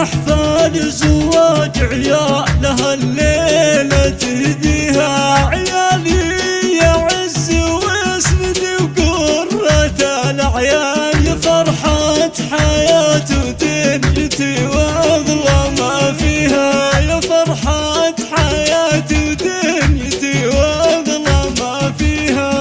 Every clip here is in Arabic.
أحفاد زواج عيالها الليلة تهديها. عيالي يا عز واسند وقرة الأعيان، يا فرحة حياة ودنيتي واغلى ما فيها. يا فرحة حياة ودنيتي واغلى ما فيها.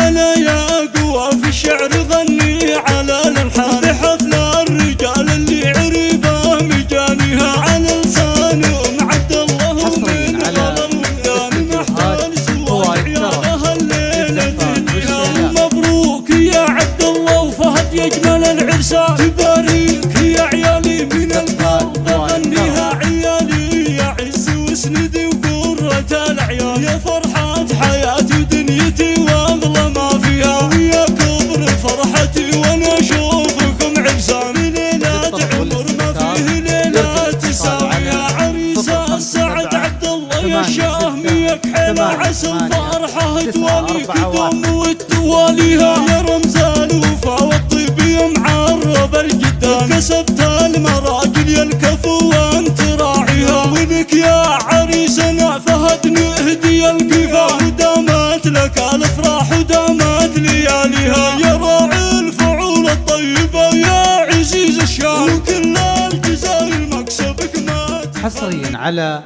أنا يا قوى في الشعر غني على الألحان، بحفل الرجال اللي عربه مجانيها. على لسان عبد الله من الودان محتال زواج عيالها الليلة تهديها. مبروك يا عبد الله وفهد يجمل العرسان، تباريك يا عيالي من القلب غنيها. عيالي يا عز واسندي وقرة الأعيان، يا فرحة حياتي ودنيتي واغلى ما فيها. ويا كبر فرحتي وانا اشوفكم عرسان، ليلات عمر ما فيه ليلة تساوي. يا عريس السعد عبد الله يا شاهميك حيل عسى الفرحة تواليك دوم وتواليها. يا رمز الوفا والطيب يا معرب الجدان، كسبت المراجل يا الكفو وانت راعيها. ولك يا عريسنا فهد نهدي الكفا، ودامت لك الافراح ودامت لياليها. يا راعي الفعول الطيبة يا عزيز الشام، وكل الجزائر مكسبك ما حصريا على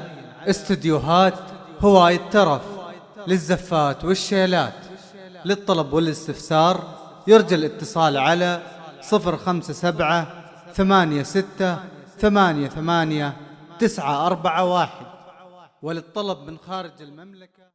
استديوهات هواية ترف للزفات والشيلات. للطلب والاستفسار يرجى الاتصال على 057 86 88 941. وللطلب من خارج المملكة